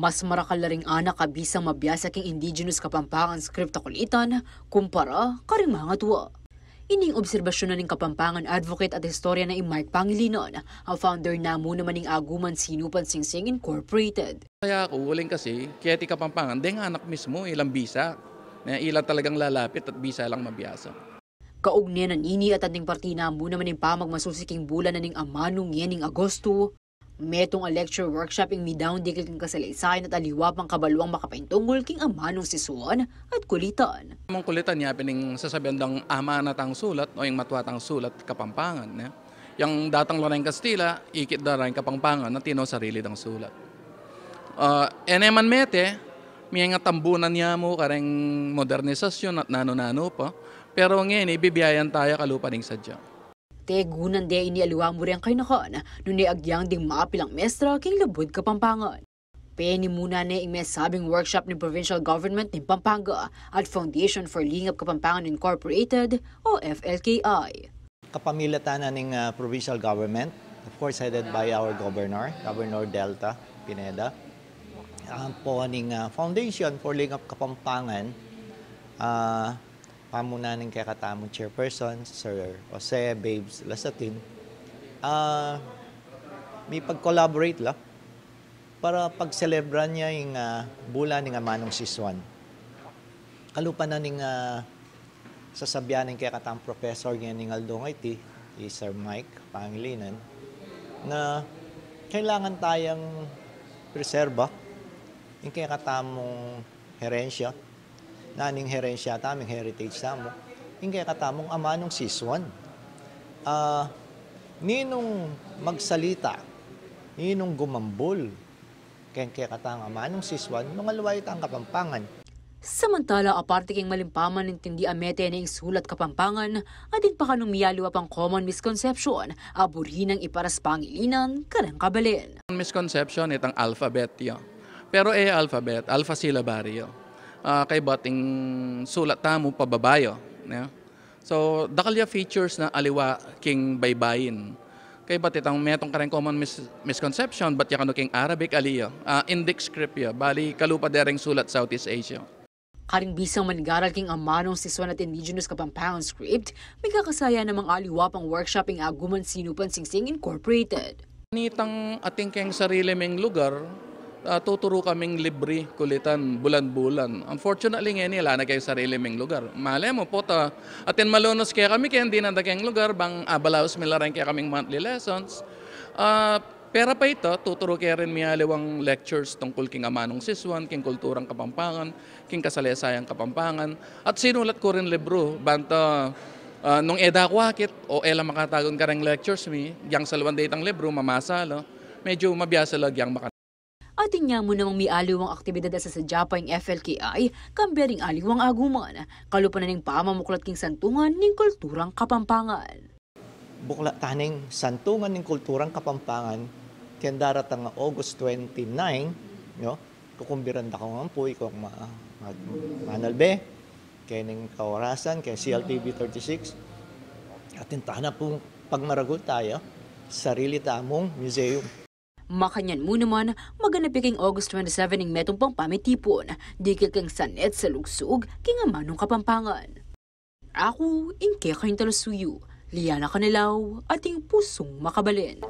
Mas marakalaring anak kabisang mabiyasa king indigenous Kapampangan script kulitan kumpara karing mga tuwa. Ining obserbasyon na ning Kapampangan advocate at historia na Mike Pangilinan, ang founder na muna maning Aguman Sinupan Singsing Incorporated. Kaya ako, uling kasi, kaya ti Kapampangan, dahil anak mismo, ilang bisa. Ilan talagang lalapit at bisa lang mabiyasa. Kaugnyan na nini at ating partina muna maning pamagmasusiking bulan na ning amanong yening Agosto, metong a lecture workshop ing midawn dikil king kasalaysayan at aliwapang kabaluang makapaintungol king amanong sisuan at kulitan. Among kulitan niya, pining sasabihan ng ama na tang sulat o yung matwatang sulat Kapampangan. Yung datang Lorraine Castilla, ikit da rin Kapampangan na tino sarili ng sulat. Eneman mete, may nga tambunan niya mo kareng modernisasyon at nano-nano pa. Pero ngayon, ibibiyayan tayo kalupaning sadya. Tegunan de ini aliwang mo rin kay nakan, nung agyang ding maapilang mestra king labod Kapampangan. Peni muna na ing sabing workshop ni Provincial Government ng Pampanga at Foundation for Lingap Kapampangan Incorporated o FLKI. Kapamilatanan ng Provincial Government, of course headed by our Governor Delta Pineda. Po ning Foundation for Lingap Kapampangan, pamunanin kay katamong chairperson, Sir Jose Babes Lasatin, may pag-collaborate la para pag-celebran niya yung bulan ng Amanong Siswan. Kalupa na ning sasabyanin kay katamong professor niya ng Aldongay ti, Sir Mike Pangilinan, na kailangan tayong preserba yung kay katamong herensya, naning herensya taming heritage tamo, hingga katamong amanong siswan. Ninong magsalita, ninong gumambol, kaya katang amanong siswan, nung alaway ang Kapampangan. Samantala, aparte king malimpaman nintindi amete na sulat Kapampangan, adin pa kanumiyaliwa pang common misconception, aburin ng iparas Pangilinan, karang kabalin. Misconception itang alphabet yo. Pero alphabet, alpha syllabary yo. Kay bating sulat tamo pababayo. So, dakalya features na aliwa king baybayin. Kay bat itang metong kareng common misconception, bat yakano king Arabic aliyo. Indic script yo, bali kalupa dereng sulat Southeast Asia. Karing bisang manigaral king amanong siswan at indigenous Kapampangan script, may kakasaya namang aliwapang workshop ing Aguman Sinupan Singsing Incorporated. Nitang ating keng sarili ming lugar, tuturo kaming libre kulitan bulan-bulan. Unfortunately ngayon nila na kayo sarili ming lugar. Malay mo po atin malunos kaya kami kaya hindi na kayong lugar bang abalaos mila rin kaya kaming monthly lessons. Pera pa ito, tuturo kaya rin miyaliwang lectures tungkol king amanong siswan, king kulturang Kapampangan, king kasalaysayang Kapampangan. At sinulat ko rin libro, banta nung eda kwakit o ela makatagon ka rin lectures mi, yang salwan datang libro, mamasalo, medyo mabiyasa lag yang Atin niya mo namang may aliwang aktibidad sa sadya pa yung FLKI, kambering aliwang Aguman, kalupa na ning pamamuklat king santungan ning kulturang Kapampangan. Bukla taning santungan ng kulturang Kapampangan, kaya daratang August 29, kukumbiran da ko ng puy kung manalbe, kaya ning kawarasan, kaya CLTV 36, atin tahan na pong pagmaragol tayo, sarili tamong museum. Makanyan mo naman, maganap king August 27 ng metong pang pamitipon, dikil kang sanet sa lugsog, king amanong Kapampangan. Ako, inke kayong talusuyo, Liana Canilaw, ating pusong makabalin.